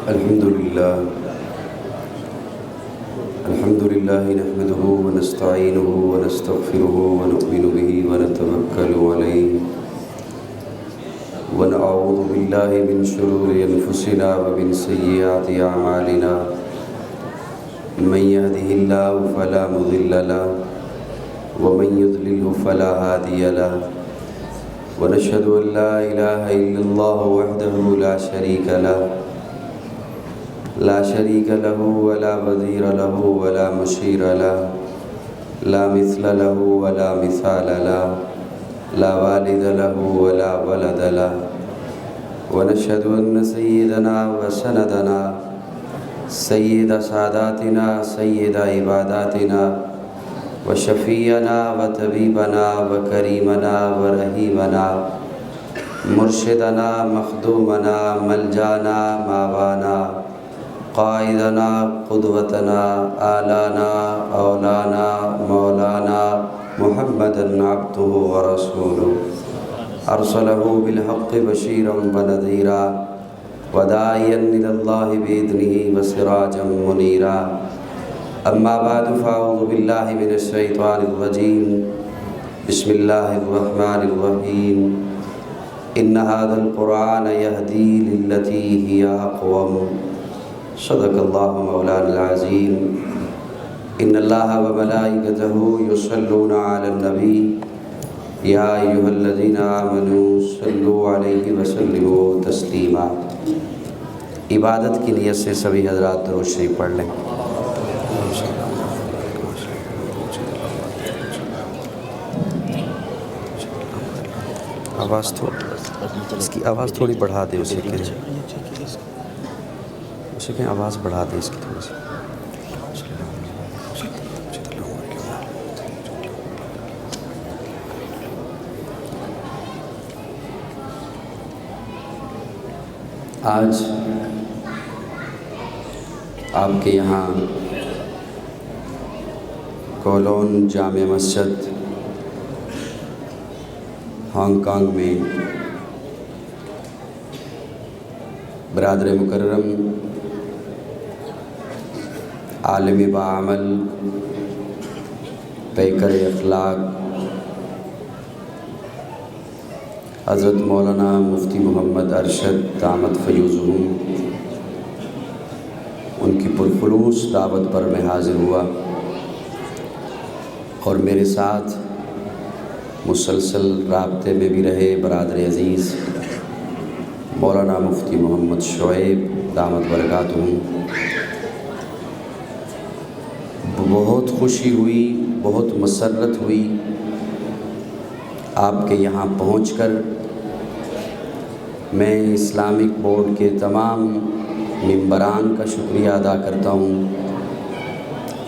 الحمد لله نحمده ونستعينه ونستغفره ونؤمن به ونتوكل عليه ونعوذ بالله من شرور أنفسنا ومن سيئات أعمالنا من يهده الله فلا مضل له ومن يضلله فلا هادي له ونشهد أن لا إله إلا الله وحده لا شريك له ولا وزير له ولا مشير له لا مثل له ولا مثال له لا والد له ولا ولد له ونشهد أن سيدنا وسندنا سيد ساداتنا سيد عباداتنا وشفينا وطبيبنا وكريمنا ورحيمنا مرشدنا مخدومنا ملجانا ماوانا قائدنا قدوتنا آلانا اولانا مولانا محمدا عبده ورسوله أرسله بالحق بشيرا ونذيرا وداعيا إلى الله بإذنه وسراجا منيرا أما بعد فأعوذ بالله من الشيطان الرجيم بسم الله الرحمن الرحيم إن هذا القرآن يهدي للتي هي أقوم صدق الله مولانا العظيم إن الله وملائكته يصلون على النبي يا أيها الذين آمنوا صلوا عليه وسلموا تسلیما۔ عبادت کی نیت سے سبھی حضرات درود شریف پڑھ لیں۔ اس کی آواز تھوڑی بڑھا دے، اسے کہیں آواز بڑھا دے اس کی تھوڑی سی۔ آج آپ کے یہاں Cologne Jama Masjid Hong Kong میں برادر مکرم عالم باعمل پیکر اخلاق حضرت مولانا مفتی محمد ارشد دامت فیوزہم ان کی پرخلوص دعوت پر میں حاضر ہوا، اور میرے ساتھ مسلسل رابطے میں بھی رہے برادر عزیز مولانا مفتی محمد شعیب دامت برکاتہم۔ بہت خوشی ہوئی، بہت مسرت ہوئی آپ کے یہاں پہنچ کر۔ میں اسلامک بورڈ کے تمام ممبران کا شکریہ ادا کرتا ہوں،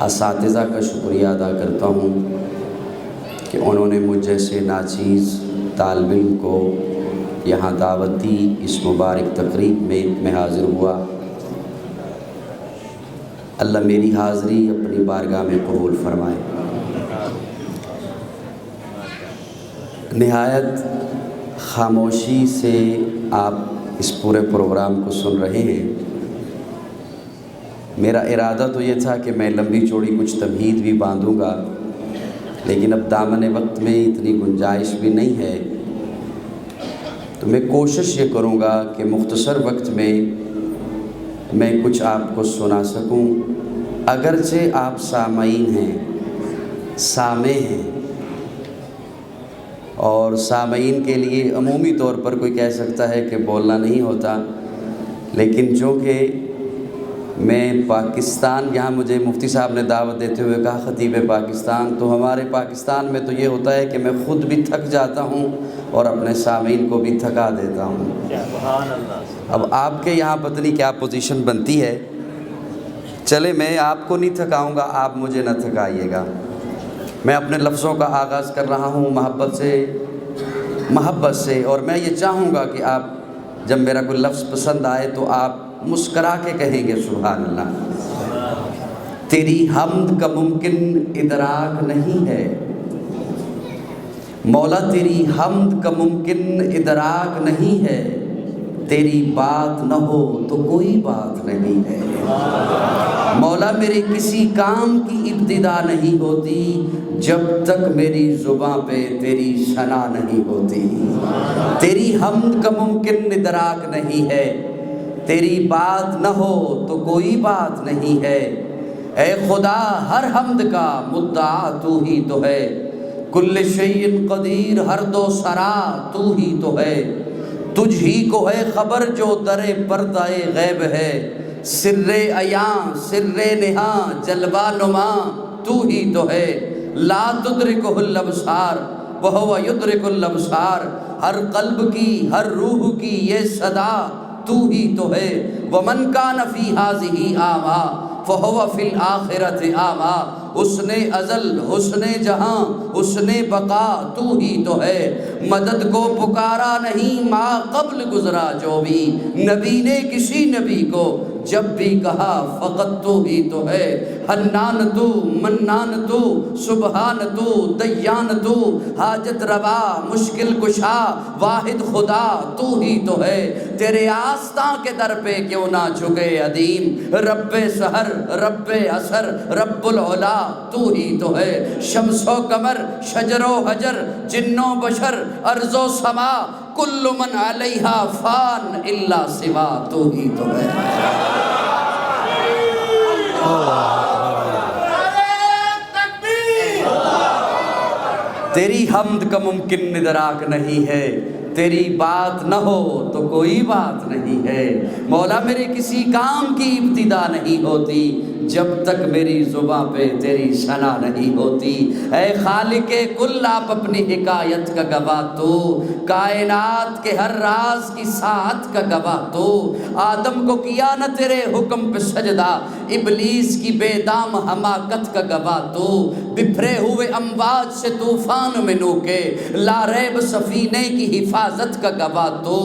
اساتذہ کا شکریہ ادا کرتا ہوں کہ انہوں نے مجھ جیسے ناچیز طالب علم کو یہاں دعوت دی، اس مبارک تقریب میں حاضر ہوا۔ اللہ میری حاضری اپنی بارگاہ میں قبول فرمائے۔ نہایت خاموشی سے آپ اس پورے پروگرام کو سن رہے ہیں۔ میرا ارادہ تو یہ تھا کہ میں لمبی چوڑی کچھ تمہید بھی باندھوں گا، لیکن اب دامن وقت میں اتنی گنجائش بھی نہیں ہے، تو میں کوشش یہ کروں گا کہ مختصر وقت میں کچھ آپ کو سنا سکوں، اگرچہ آپ سامعین ہیں، سامع ہیں، اور سامعین کے لیے عمومی طور پر کوئی کہہ سکتا ہے کہ بولنا نہیں ہوتا، لیکن چونکہ میں پاکستان، یہاں مجھے مفتی صاحب نے دعوت دیتے ہوئے کہا خطیب پاکستان، تو ہمارے پاکستان میں تو یہ ہوتا ہے کہ میں خود بھی تھک جاتا ہوں اور اپنے سامعین کو بھی تھکا دیتا ہوں۔ اب آپ کے یہاں پتہ نہیں کیا پوزیشن بنتی ہے، چلے میں آپ کو نہیں تھکاؤں گا، آپ مجھے نہ تھکائیے گا۔ میں اپنے لفظوں کا آغاز کر رہا ہوں محبت سے، اور میں یہ چاہوں گا کہ آپ جب میرا کوئی لفظ پسند آئے تو آپ مسکرا کے کہیں گے سبحان اللہ۔ تیری حمد کا ممکن ادراک نہیں ہے مولا، تیری حمد کا ممکن ادراک نہیں ہے، تیری بات نہ ہو تو کوئی بات نہیں ہے۔ مولا میرے کسی کام کی ابتدا نہیں ہوتی جب تک میری زباں پہ تیری ثنا نہیں ہوتی۔ تیری حمد کا ممکن ادراک نہیں ہے، تیری بات نہ ہو تو کوئی بات نہیں ہے۔ اے خدا ہر حمد کا مدعا تو ہی تو ہے، کل شیء قدیر ہر دو سرا تو ہی تو ہے۔ تجھ ہی کو ہے خبر جو در پردہ غیب ہے، سر عیاں سر نہاں جلوہ نما تو ہی تو ہے۔ لا تدرکہ الابصار وہو یدرک الابصار، ہر قلب کی ہر روح کی یہ صدا تو ہی تو ہے۔ ومن کان فی ہذہ اعمیٰ فہو فی الآخرۃ اعمیٰ، حسن ازل حسن جہاں حسن بقا تو ہی تو ہے۔ مدد کو پکارا نہیں ما قبل گزرا جو بھی، نبی نے کسی نبی کو جب بھی کہا فقط تو ہی تو ہے۔ حنان تو منان تو سبحان تو دیان تو، حاجت روا مشکل کشا واحد خدا تو ہی تو ہے۔ تیرے آستاں کے در پہ کیوں نہ جھکے ادیم، رب سحر رب اثر رب العلا تو ہی تو ہے۔ شمس و قمر شجر و حجر جن و بشر ارض و سما، کل من علیہا فان الا سوا تو ہی تو ہے۔ تیری حمد کا ممکن ادراک نہیں ہے، تیری بات نہ ہو تو کوئی بات نہیں ہے۔ مولا میرے کسی کام کی ابتدا نہیں ہوتی جب تک میری زباں پہ تیری ثنا نہیں ہوتی۔ اے خالق کل آپ اپنی حکایت کا گواہ تو، کائنات کے ہر راز کی ساعت کا گواہ تو۔ آدم کو کیا نہ تیرے حکم پہ سجدہ، ابلیس کی بے دام حماقت کا گواہ تو۔ بپھرے ہوئے امواج سے طوفان میں نو کے، لا ریب سفینے کی حفاظت کا گواہ تو۔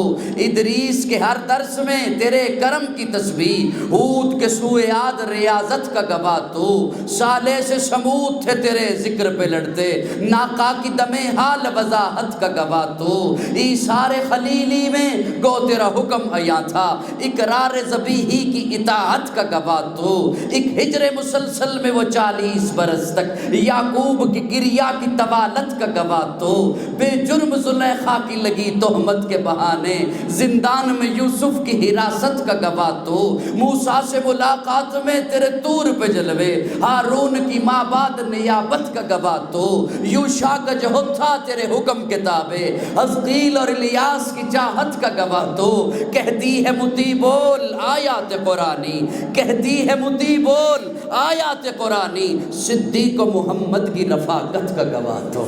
ادریس کے ہر درس میں تیرے کرم کی تسبیح، ہود کے سوئے عاد ریاضت کا گواہ تو۔ صالح سے سمود تھے تیرے ذکر پہ لڑتے، ناقہ کی دم حال وضاحت کا گواہ تو۔ ایثار خلیلی میں گو تیرا حکم عیاں تھا، اقرار ذبیحی کی اطاعت کا گواہ تو۔ ایک ہجر مسلسل میں وہ 40 برس تک یعقوب کی گریہ کی طوالت کا گواہ تو۔ بے جرم زلیخا کی لگی تہمت کے بہانے، زندان میں یوسف کی حراست کا گواہ تو۔ موسیٰ سے ملاقات میں تیرے طور پہ جلوے، ہارون کی مابعد نیابت کا گواہ تو۔ یوشع کا جہد تھا تیرے حکم کے تابع، حزقیل اور الیاس کی چاہت کا گواہ تو۔ کہتی ہے مطیع بول آیات قرآنی، کہتی ہے مطیع بول آیات قرآنی، صدیق و محمد کی رفاقت کا گواہ تو۔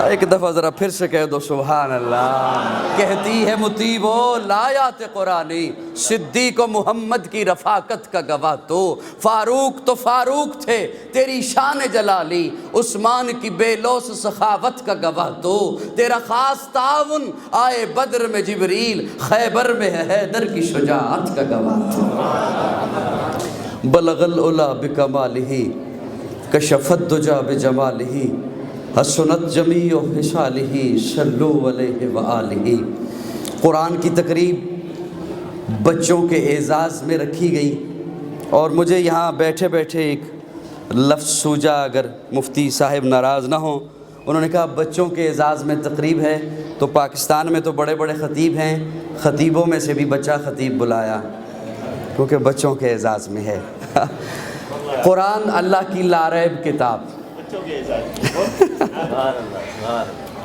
ایک دفعہ ذرا پھر سے کہہ دو سبحان اللہ۔ کہتی ہے مطیع بول آیات قرآنی، صدیق و محمد کی رفاقت کا گواہ تو۔ فاروق تو فاروق تھے تیری شان جلالی، عثمان کی بے لوث سخاوت کا گواہ تو۔ تیرا خاص تعاون آئے بدر میں جبریل، خیبر میں ہے حیدر کی شجاعت کا گواہ تو۔ بلغ العلا بکمالہ کشف الدجی بجمالہ، حسنت جمیع خصالہ صلوا علیہ وآلہ۔ قرآن کی تقریب بچوں کے اعزاز میں رکھی گئی، اور مجھے یہاں بیٹھے بیٹھے ایک لفظ سوجا، اگر مفتی صاحب ناراض نہ ہوں، انہوں نے کہا بچوں کے اعزاز میں تقریب ہے، تو پاکستان میں تو بڑے بڑے خطیب ہیں، خطیبوں میں سے بھی بچہ خطیب بلایا کیونکہ بچوں کے اعزاز میں ہے۔ قرآن اللہ کی لاریب کتاب،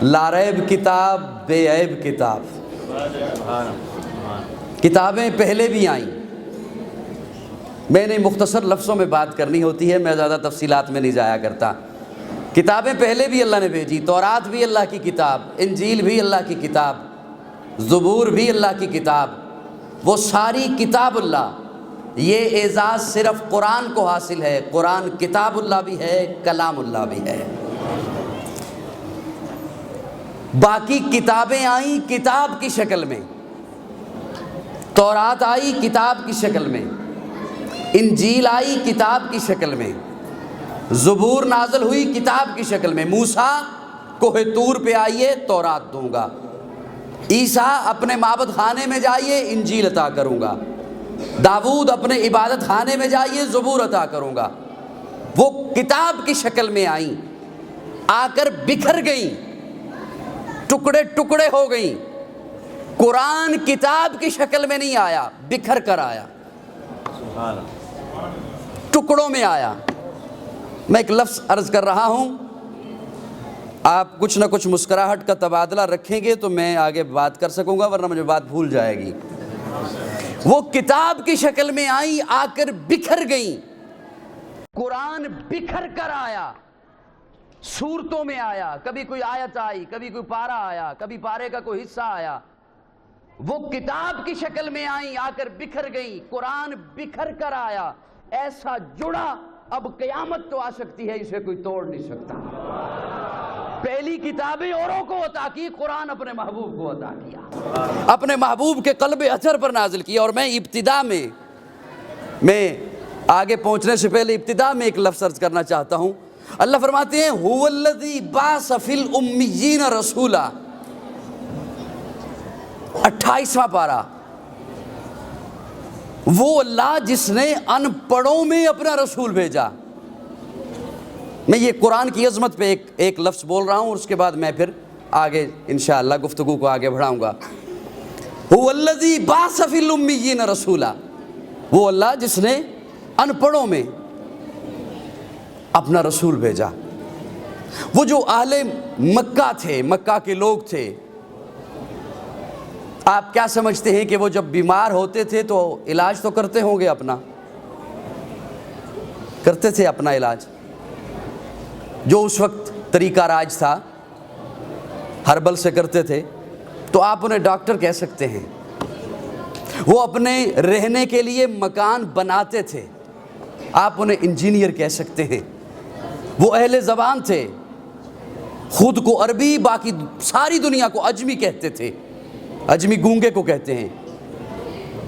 لاریب کتاب، بے عیب کتاب۔ کتابیں پہلے بھی آئیں، میں نے مختصر لفظوں میں بات کرنی ہوتی ہے، میں زیادہ تفصیلات میں نہیں جایا کرتا۔ کتابیں پہلے بھی اللہ نے بھیجی، تورات بھی اللہ کی کتاب، انجیل بھی اللہ کی کتاب، زبور بھی اللہ کی کتاب، وہ ساری کتاب اللہ۔ یہ اعزاز صرف قرآن کو حاصل ہے، قرآن کتاب اللہ بھی ہے، کلام اللہ بھی ہے۔ باقی کتابیں آئیں کتاب کی شکل میں، تورات آئی کتاب کی شکل میں، انجیل آئی کتاب کی شکل میں، زبور نازل ہوئی کتاب کی شکل میں۔ موسیٰ کوہ طور پہ آئیے تورات دوں گا، عیسیٰ اپنے معبد خانے میں جائیے انجیل عطا کروں گا، داؤد اپنے عبادت خانے میں جائیے زبور عطا کروں گا۔ وہ کتاب کی شکل میں آئیں، آ کر بکھر گئیں، ٹکڑے ٹکڑے ہو گئیں۔ قرآن کتاب کی شکل میں نہیں آیا، بکھر کر آیا، ٹکڑوں میں آیا۔ میں ایک لفظ عرض کر رہا ہوں، آپ کچھ نہ کچھ مسکراہٹ کا تبادلہ رکھیں گے تو میں آگے بات کر سکوں گا، ورنہ مجھے بات بھول جائے گی۔ وہ کتاب کی شکل میں آئیں، آ کر بکھر گئیں۔ قرآن بکھر کر آیا، سورتوں میں آیا، کبھی کوئی آیت آئی، کبھی کوئی پارہ آیا، کبھی پارے کا کوئی حصہ آیا۔ وہ کتاب کی شکل میں آئیں، آ کر بکھر گئیں۔ قرآن بکھر کر آیا، ایسا جڑا اب قیامت تو آ سکتی ہے، اسے کوئی توڑ نہیں سکتا۔ پہلی کتابیں اوروں کو عطا کی، قرآن اپنے محبوب کو عطا کیا، اپنے محبوب کے قلب اطہر پر نازل کیا۔ اور میں ابتدا میں آگے پہنچنے سے پہلے ابتدا میں ایک لفظ عرض کرنا چاہتا ہوں۔ اللہ فرماتے ہیں هو الذی بعث فی الامیین رسولا، 28واں پارہ۔ وہ اللہ جس نے ان پڑھوں میں اپنا رسول بھیجا۔ میں یہ قرآن کی عظمت پہ ایک لفظ بول رہا ہوں، اس کے بعد میں پھر آگے انشاءاللہ گفتگو کو آگے بڑھاؤں گا۔ هو الذی بعث فی الامیین رسولا، وہ اللہ جس نے ان پڑھوں میں اپنا رسول بھیجا۔ وہ جو اہل مکہ تھے، مکہ کے لوگ تھے، آپ کیا سمجھتے ہیں کہ وہ جب بیمار ہوتے تھے تو علاج تو کرتے ہوں گے، اپنا کرتے تھے اپنا علاج، جو اس وقت طریقہ راج تھا، ہربل سے کرتے تھے، تو آپ انہیں ڈاکٹر کہہ سکتے ہیں۔ وہ اپنے رہنے کے لیے مکان بناتے تھے، آپ انہیں انجینئر کہہ سکتے ہیں۔ وہ اہل زبان تھے، خود کو عربی، باقی ساری دنیا کو عجمی کہتے تھے، عجمی گونگے کو کہتے ہیں۔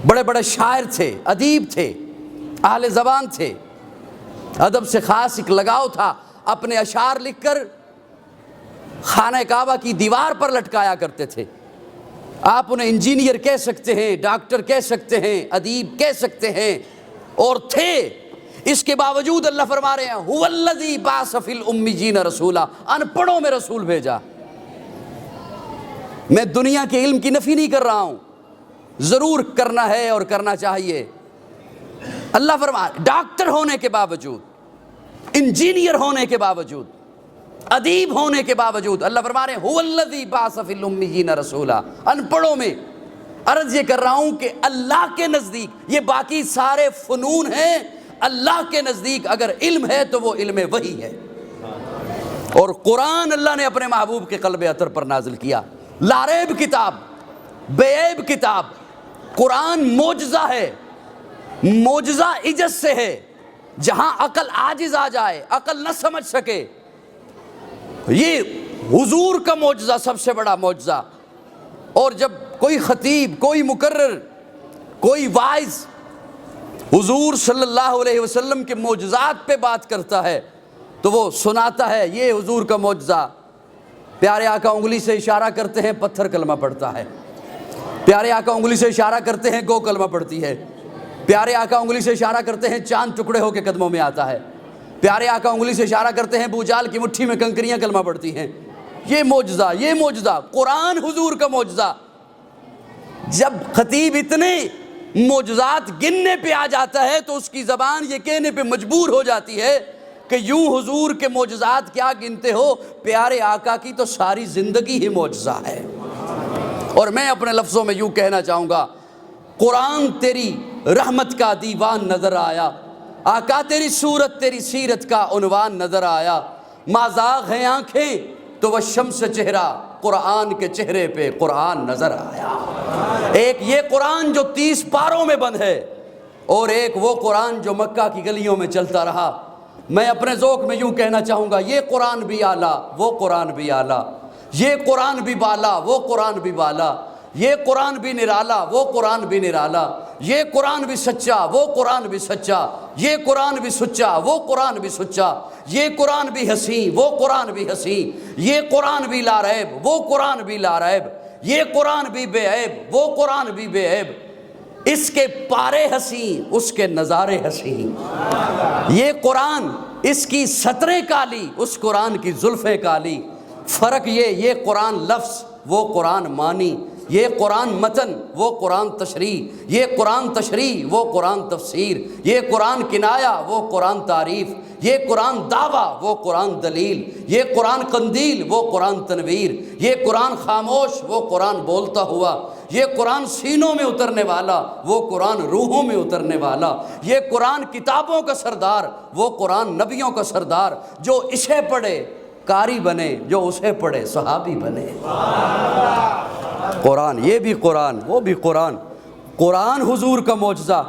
بڑے بڑے شاعر تھے، ادیب تھے، اہل زبان تھے، ادب سے خاص ایک لگاؤ تھا، اپنے اشعار لکھ کر خانہ کعبہ کی دیوار پر لٹکایا کرتے تھے۔ آپ انہیں انجینئر کہہ سکتے ہیں، ڈاکٹر کہہ سکتے ہیں، ادیب کہہ سکتے ہیں، اور تھے۔ اس کے باوجود اللہ فرما رہے ہیں هو الذی بعث فی الامیین رسولا، ان پڑھوں میں رسول بھیجا۔ میں دنیا کے علم کی نفی نہیں کر رہا ہوں، ضرور کرنا ہے اور کرنا چاہیے۔ اللہ فرما ڈاکٹر ہونے کے باوجود، انجینئر ہونے کے باوجود، ادیب ہونے کے باوجود، اللہ فرما رہے ہیں هو الذی بعث فی الامیین رسولا، ان پڑھوں میں۔ عرض یہ کر رہا ہوں کہ اللہ کے نزدیک یہ باقی سارے فنون ہیں، اللہ کے نزدیک اگر علم ہے تو وہ علم وحی ہے۔ اور قرآن اللہ نے اپنے محبوب کے قلب اطہر پر نازل کیا، لاریب کتاب، بے عیب کتاب۔ قرآن معجزہ ہے، معجزہ عجز سے ہے، جہاں عقل عاجز آ جائے، عقل نہ سمجھ سکے۔ یہ حضور کا معجزہ سب سے بڑا معجزہ۔ اور جب کوئی خطیب، کوئی مقرر، کوئی واعظ حضور صلی اللہ علیہ وسلم کے معجزات پہ بات کرتا ہے تو وہ سناتا ہے یہ حضور کا معجزہ۔ پیارے آقا انگلی سے اشارہ کرتے ہیں، پتھر کلمہ پڑھتا ہے۔ پیارے آقا انگلی سے اشارہ کرتے ہیں، گو کلمہ پڑھتی ہے۔ پیارے آقا انگلی سے اشارہ کرتے ہیں، چاند ٹکڑے ہو کے قدموں میں آتا ہے۔ پیارے آقا انگلی سے اشارہ کرتے ہیں، بوجال کی مٹھی میں کنکریاں کلمہ پڑتی ہیں۔ یہ معجزہ، یہ معجزہ، قرآن حضور کا معجزہ۔ جب خطیب اتنے معجزات گننے پہ آ جاتا ہے تو اس کی زبان یہ کہنے پہ مجبور ہو جاتی ہے کہ یوں حضور کے معجزات کیا گنتے ہو، پیارے آقا کی تو ساری زندگی ہی معجزہ ہے۔ اور میں اپنے لفظوں میں یوں کہنا چاہوں گا، قرآن تیری رحمت کا دیوان نظر آیا، آقا تیری صورت، تیری سیرت کا عنوان نظر آیا۔ مازاغ ہیں آنکھیں تو وہ شمس چہرہ، قرآن کے چہرے پہ قرآن نظر آیا۔ ایک یہ قرآن جو 30 پاروں میں بند ہے، اور ایک وہ قرآن جو مکہ کی گلیوں میں چلتا رہا۔ میں اپنے ذوق میں یوں کہنا چاہوں گا، یہ قرآن بھی اعلیٰ، وہ قرآن بھی اعلیٰ، یہ قرآن بھی بالا، وہ قرآن بھی بالا، یہ قرآن بھی نرالا، وہ قرآن بھی نرالا، یہ قرآن بھی سچا، وہ قرآن بھی سچا، یہ قرآن بھی سچا، وہ قرآن بھی سچا، یہ قرآن بھی حسین، وہ قرآن بھی حسین، یہ قرآن بھی لا ریب، وہ قرآن بھی لا ریب، یہ قرآن بھی بے عیب، وہ قرآن بھی بے عیب، اس کے پارے حسین، اس کے نظارے حسین۔ یہ قرآن، اس کی سطریں کالی، اس قرآن کی زلفیں کالی۔ فرق یہ قرآن لفظ، وہ قرآن معنی، یہ قرآن متن، وہ قرآن تشریح، یہ قرآن تشریح، وہ قرآن تفسیر، یہ قرآن کنایا، وہ قرآن تعریف، یہ قرآن دعویٰ، وہ قرآن دلیل، یہ قرآن قندیل، وہ قرآن تنویر، یہ قرآن خاموش، وہ قرآن بولتا ہوا، یہ قرآن سینوں میں اترنے والا، وہ قرآن روحوں میں اترنے والا، یہ قرآن کتابوں کا سردار، وہ قرآن نبیوں کا سردار۔ جو اسے پڑھے قاری بنے، جو اسے پڑھے صحابی بنے۔ قرآن، یہ بھی قرآن، وہ بھی قرآن۔ قرآن حضور کا معجزہ،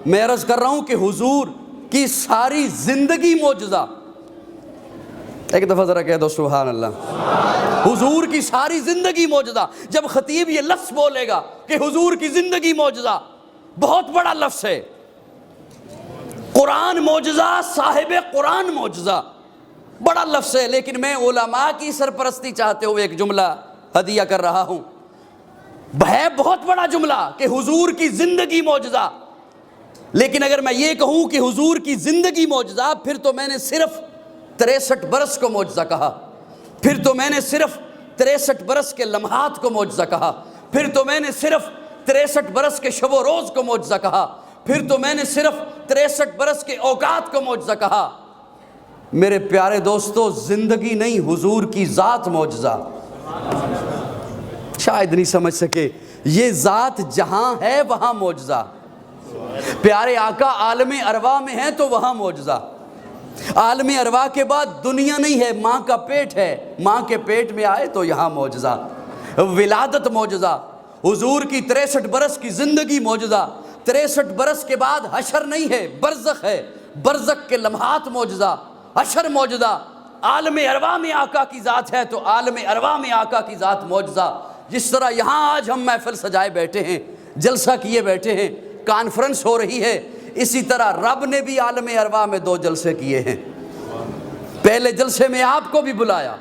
میں عرض کر رہا ہوں کہ حضور کی ساری زندگی معجزہ۔ ایک دفعہ ذرا کہہ دو سبحان اللہ۔ حضور کی ساری زندگی معجزہ۔ جب خطیب یہ لفظ بولے گا کہ حضور کی زندگی معجزہ، بہت بڑا لفظ ہے۔ قرآن معجزہ، صاحب قرآن معجزہ، بڑا لفظ ہے، لیکن میں علماء کی سرپرستی چاہتے ہوئے ایک جملہ ہدیہ کر رہا ہوں۔ ہے بہت بڑا جملہ کہ حضور کی زندگی معجزہ، لیکن اگر میں یہ کہوں کہ حضور کی زندگی معجزہ، پھر تو میں نے صرف 63 برس کو معجزہ کہا، پھر تو میں نے صرف 63 برس کے لمحات کو معجزہ کہا، پھر تو میں نے صرف 63 برس کے شب و روز کو معجزہ کہا، پھر تو میں نے صرف 63 برس کے اوقات کو معجزہ کہا۔ میرے پیارے دوستو، زندگی نہیں، حضور کی ذات معجزہ۔ شاید نہیں سمجھ سکے، یہ ذات جہاں ہے وہاں معجزہ۔ پیارے آقا عالم ارواح میں ہیں تو وہاں معجزہ۔ عالم ارواح کے بعد دنیا نہیں ہے، ماں کا پیٹ ہے، ماں کے پیٹ میں آئے تو یہاں معجزہ۔ ولادت معجزہ، حضور کی 63 برس کی زندگی معجزہ۔ 63 برس کے بعد حشر نہیں ہے، برزخ ہے، برزخ کے لمحات معجزہ، حشر معجزہ۔ عالم ارواح میں آقا کی ذات ہے تو عالم ارواح میں آقا کی ذات معجزہ۔ جس طرح یہاں آج ہم محفل سجائے بیٹھے ہیں، جلسہ کیے بیٹھے ہیں، کانفرنس ہو رہی ہے، اسی طرح رب نے بھی عالم ارواح میں 2 جلسے کیے ہیں۔ پہلے جلسے میں آپ کو بھی بلایا،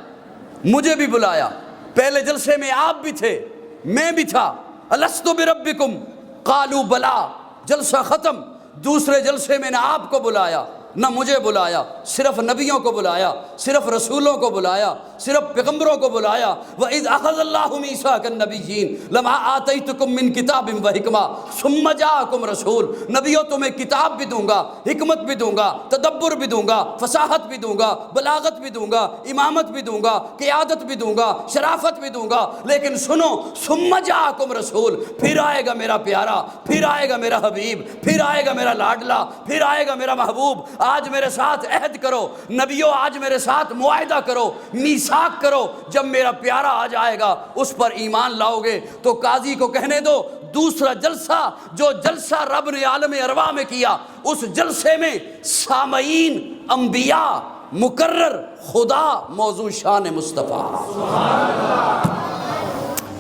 مجھے بھی بلایا۔ پہلے جلسے میں آپ بھی تھے، میں بھی تھا۔ الست بربکم قالوا بلا، جلسہ ختم۔ دوسرے جلسے میں نہ آپ کو بلایا نہ مجھے بلایا، صرف نبیوں کو بلایا، صرف رسولوں کو بلایا، صرف پیغمبروں کو بلایا۔ وَإِذْ أَخَذَ اللَّهُ مِيثَاقَ النَّبِيِّينَ لَمَا آتَيْتُكُم مِّن كِتَابٍ وَحِكْمَةٍ ثُمَّ جَاءَكُمْ رَسُولٌ۔ نبیوں تمہیں کتاب بھی دوں گا، حکمت بھی دوں گا، تدبر بھی دوں گا، فصاحت بھی دوں گا، بلاغت بھی دوں گا، امامت بھی دوں گا، قیادت بھی دوں گا، شرافت بھی دوں گا، لیکن سنو، ثُمَّ جَاءَكُمْ رَسُولٌ، پھر آئے گا میرا پیارا، پھر آئے گا میرا حبیب، پھر آئے گا میرا لاڈلا، پھر آئے گا میرا محبوب۔ آج میرے ساتھ عہد کرو نبیوں، آج میرے ساتھ معاہدہ کرو، میثاق کرو، جب میرا پیارا آ جائے گا اس پر ایمان لاؤ گے۔ تو قاضی کو کہنے دو، دوسرا جلسہ، جو جلسہ رب نے عالم ارواح میں کیا، اس جلسے میں سامعین انبیاء، مقرر خدا، موضوع شان مصطفیٰ۔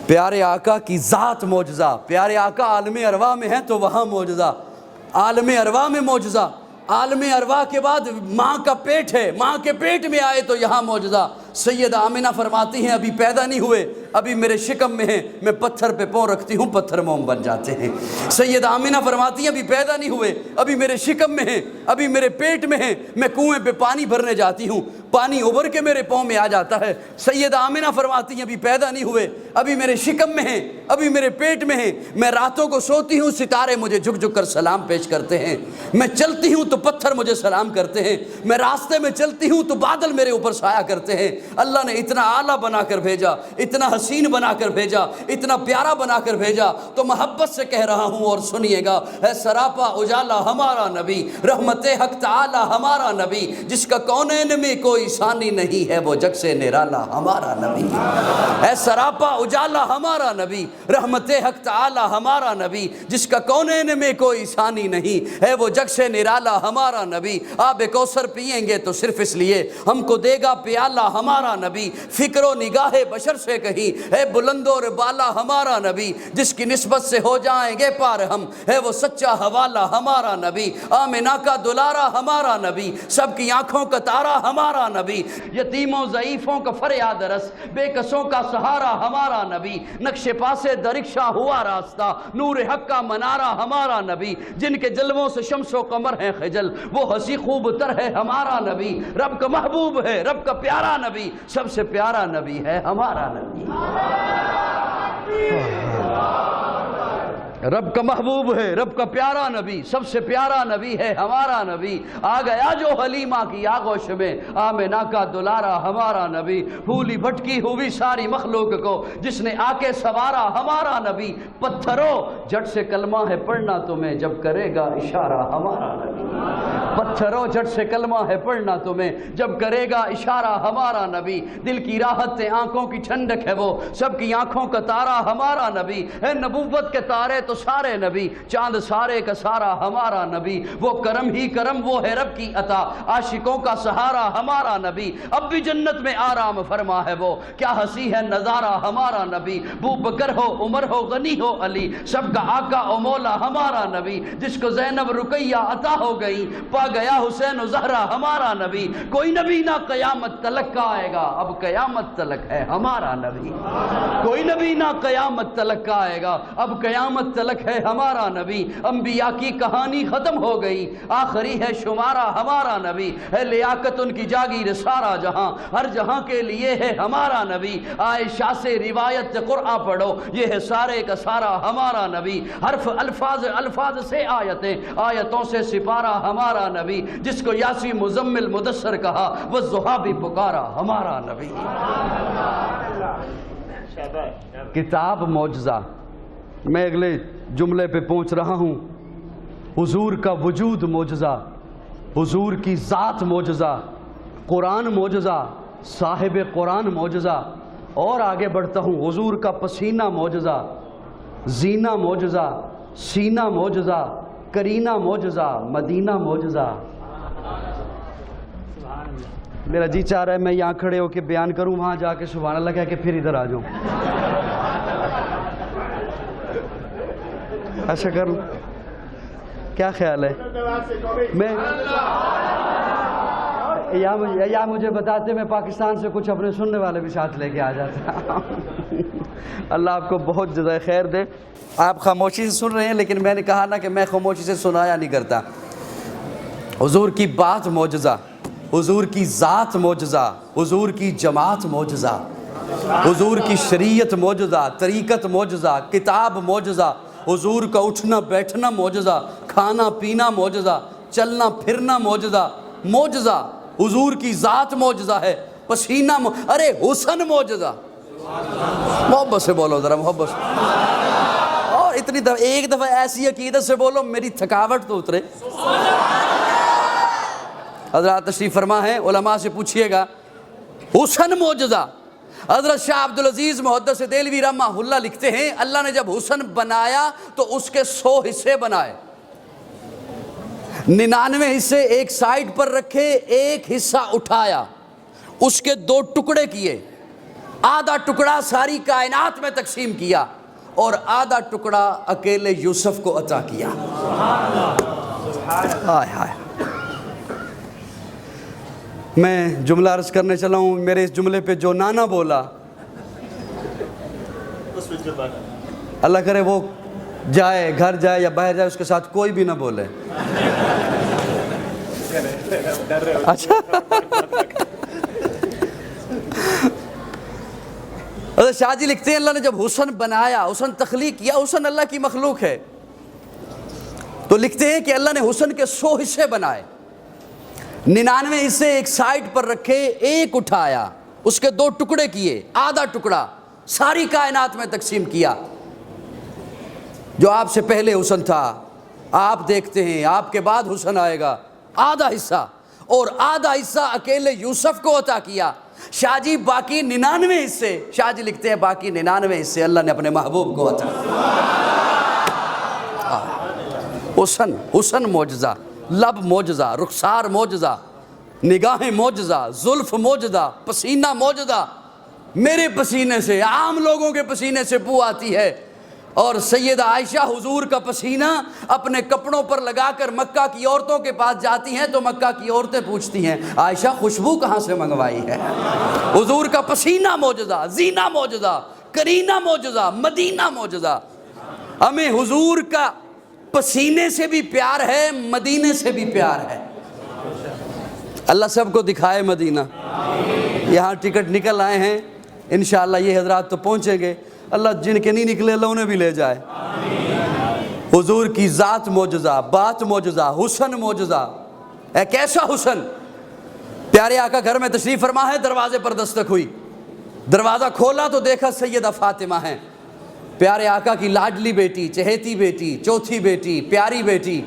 پیارے آقا کی ذات معجزہ۔ پیارے آقا عالم ارواح میں ہیں تو وہاں معجزہ، عالم ارواح میں معجزہ۔ عالم ارواح کے بعد ماں کا پیٹ ہے، ماں کے پیٹ میں آئے تو یہاں معجزہ۔ سیدہ آمنہ فرماتی ہیں ابھی پیدا نہیں ہوئے، ابھی میرے شکم میں ہیں، میں پتھر پہ پاؤں رکھتی ہوں، پتھر موم بن جاتے ہیں۔ سیدہ آمنہ فرماتی ہیں ابھی پیدا نہیں ہوئے، ابھی میرے شکم میں ہیں، ابھی میرے پیٹ میں ہیں، میں کنویں پہ پانی بھرنے جاتی ہوں، پانی ابھر کے میرے پاؤں میں آ جاتا ہے۔ سیدہ آمنہ فرماتی ہیں ابھی پیدا نہیں ہوئے، ابھی میرے شکم میں ہیں، ابھی میرے پیٹ میں ہیں، میں راتوں کو سوتی ہوں، ستارے مجھے جھک جھک کر سلام پیش کرتے ہیں، میں چلتی ہوں تو پتھر مجھے سلام کرتے ہیں، میں راستے میں چلتی ہوں تو بادل میرے اوپر سایہ کرتے ہیں۔ اللہ نے اتنا اعلیٰ بنا کر بھیجا، اتنا حسین بنا کر بھیجا، اتنا پیارا بنا کر بھیجا، تو محبت سے کہہ رہا ہوں اور سنیے گا، ہے سراپا اجالا ہمارا نبی، رحمت حق تعالی ہمارا نبی، جس کا کونین میں کوئی ثانی نہیں ہے، وہ جگ سے نرالا ہمارا نبی۔ ہے سراپا اجالا ہمارا نبی، رحمت حق تعالی ہمارا نبی، جس کا کونین میں کوئی ثانی نہیں ہے، وہ جگ سے نرالا ہمارا نبی۔ آب کوثر پئیں گے تو صرف اس لیے ہم کو دے گا پیالہ ہمارا نبی، فکر و نگاہ بشر سے کہیں ہے بلند اور بالا ہمارا نبی، جس کی نسبت سے ہو جائیں گے پار ہم، ہے وہ سچا حوالہ ہمارا نبی، آمنہ کا دلارا ہمارا نبی، سب کی آنکھوں کا تارا ہمارا نبی، یتیموں ضعیفوں کا فریاد رس، بے کسوں کا سہارا ہمارا نبی، نقش پاسے درکشا ہوا راستہ، نور حق کا منارہ ہمارا نبی، جن کے جلووں سے شمس و قمر ہیں خجل، وہ ہنسی خوب تر ہے ہمارا نبی، رب کا محبوب ہے رب کا پیارا نبی، سب سے پیارا نبی ہے ہمارا نبی، رب کا محبوب ہے رب کا پیارا نبی، سب سے پیارا نبی ہے ہمارا نبی، آ گیا جو حلیمہ کی آغوش میں، آمنہ کا دلارا ہمارا نبی، پھولی بھٹکی ہوئی ساری مخلوق کو جس نے آ کے سوارا ہمارا نبی، پتھروں جھٹ سے کلمہ ہے پڑھنا تمہیں جب کرے گا اشارہ ہمارا نبی، پتھروں جھٹ سے کلمہ ہے پڑھنا تمہیں جب کرے گا اشارہ ہمارا نبی، دل کی راحت سے آنکھوں کی ٹھنڈک ہے وہ، سب کی آنکھوں کا تارا ہمارا نبی، ہے نبوت کے تارے تو سارے نبی، چاند سارے کا سارا ہمارا نبی، وہ کرم ہی کرم وہ ہے رب کی عطا، عاشقوں کا سہارا ہمارا نبی، اب بھی جنت میں آرام فرما ہے وہ، کیا ہنسی ہے نظارہ ہمارا نبی، ابو بکر ہو عمر ہو غنی ہو علی، سب کا آقا و مولا ہمارا نبی، جس کو زینب رقیہ عطا ہو گئی، پا گیا حسین و زہرا ہمارا نبی، کوئی نبی نہ قیامت تلک کا آئے گا، اب قیامت تلک ہے ہمارا نبی، کوئی نبی نہ قیامت تلک کا آئے گا، اب قیامت تلک ہے ہمارا نبی، انبیاء کی کہانی ختم ہو گئی، آخری ہے شمارہ ہمارا نبی، ہے لیاقت ان کی جاگیر سارا جہاں، ہر جہاں کے لیے ہے ہمارا نبی، عائشہ سے روایت قرآن پڑھو یہ ہے سارے کا سارا ہمارا نبی، حرف الفاظ سے آیتیں، آیتوں سے سپارہ ہمارا نبی، جس کو یاسی مزمل مدثر کہا وہ ضحیٰ بھی پکارا ہمارا نبی، کتاب معجزہ۔ میں اگلے جملے پہ پہنچ رہا ہوں، حضور کا وجود معجزہ، حضور کی ذات معجزہ، قرآن معجزہ، صاحب قرآن معجزہ، اور آگے بڑھتا ہوں، حضور کا پسینہ معجزہ، زینہ معجزہ، سینہ معجزہ، کرینہ معجزہ، مدینہ معجزہ۔ میرا جی چاہ رہا ہے میں یہاں کھڑے ہو کے بیان کروں، وہاں جا کے سبحان اللہ کہہ کے پھر ادھر آ جاؤں، ایسا کر لوں، کیا خیال ہے؟ میں یا مجھے بتاتے میں پاکستان سے کچھ اپنے سننے والے بھی ساتھ لے کے آ جاتا۔ اللہ آپ کو بہت جزائے خیر دے۔ آپ خاموشی سے سن رہے ہیں، لیکن میں نے کہا نا کہ میں خاموشی سے سنایا نہیں کرتا۔ حضور کی بات معجزہ، حضور کی ذات معجزہ، حضور کی جماعت معجزہ، حضور کی شریعت معجزہ، طریقت معجزہ، کتاب معجزہ، حضور کا اٹھنا بیٹھنا معجزہ، کھانا پینا معجزہ، چلنا پھرنا معجزہ، معجزہ، حضور کی ذات معجزہ ہے، پسینہ ارے حسن معجزہ، محبت سے بولو ذرا، محبت سے، اور اتنی دفعہ ایک دفعہ ایسی عقیدت سے بولو میری تھکاوٹ تو اترے۔ حضرات تشریف فرما ہے، علماء سے پوچھئے گا، حسن معجزہ۔ حضرت شاہ عبدالعزیز محدث دہلوی رحمہ اللہ لکھتے ہیں، اللہ نے جب حسن بنایا تو اس کے 100 حصے بنائے، 99 حصے ایک سائیڈ پر رکھے، ایک حصہ اٹھایا، اس کے 2 ٹکڑے کیے، آدھا ٹکڑا ساری کائنات میں تقسیم کیا اور آدھا ٹکڑا اکیلے یوسف کو عطا کیا۔ ہائے ہائے، میں جملہ عرض کرنے چلا ہوں، میرے اس جملے پہ جو نانا بولا اللہ کرے وہ جائے، گھر جائے یا باہر جائے، اس کے ساتھ کوئی بھی نہ بولے۔ اچھا، حضرت شاہ جی لکھتے ہیں اللہ نے جب حسن بنایا، حسن تخلیق کیا، حسن اللہ کی مخلوق ہے، تو لکھتے ہیں کہ اللہ نے حسن کے 100 حصے بنائے، 99 حصے ایک سائٹ پر رکھے، ایک اٹھایا، اس کے 2 ٹکڑے کیے، آدھا ٹکڑا ساری کائنات میں تقسیم کیا۔ جو آپ سے پہلے حسن تھا آپ دیکھتے ہیں، آپ کے بعد حسن آئے گا، آدھا حصہ، اور آدھا حصہ اکیلے یوسف کو عطا کیا۔ شاہ جی باقی 99 حصے، شاہ جی لکھتے ہیں باقی 99 حصے اللہ نے اپنے محبوب کو عطا کیا۔ حسن معجزہ، لب معجزہ، رخسار معجزہ، نگاہیں معجزہ، زلف معجزہ، پسینہ معجزہ، میرے پسینے سے، عام لوگوں کے پسینے سے بو آتی ہے۔ اور سیدہ عائشہ حضور کا پسینہ اپنے کپڑوں پر لگا کر مکہ کی عورتوں کے پاس جاتی ہیں تو مکہ کی عورتیں پوچھتی ہیں عائشہ خوشبو کہاں سے منگوائی ہے؟ حضور کا پسینہ معجزہ، زینہ معجزہ، کرینہ معجزہ، مدینہ معجزہ۔ ہمیں حضور کا پسینے سے بھی پیار ہے، مدینے سے بھی پیار ہے۔ اللہ سب کو دکھائے مدینہ۔ یہاں ٹکٹ نکل آئے ہیں، انشاءاللہ یہ حضرات تو پہنچیں گے، اللہ جن کے نہیں نکلے اللہ انہیں بھی لے جائے۔ حضور کی ذات معجزہ، بات معجزہ، حسن معجزہ۔ ایک ایسا حسن، پیارے آقا گھر میں تشریف فرما ہے، دروازے پر دستک ہوئی، دروازہ کھولا تو دیکھا سیدہ فاطمہ ہیں، پیارے آقا کی لاڈلی بیٹی، چہیتی بیٹی، چوتھی بیٹی، پیاری بیٹی۔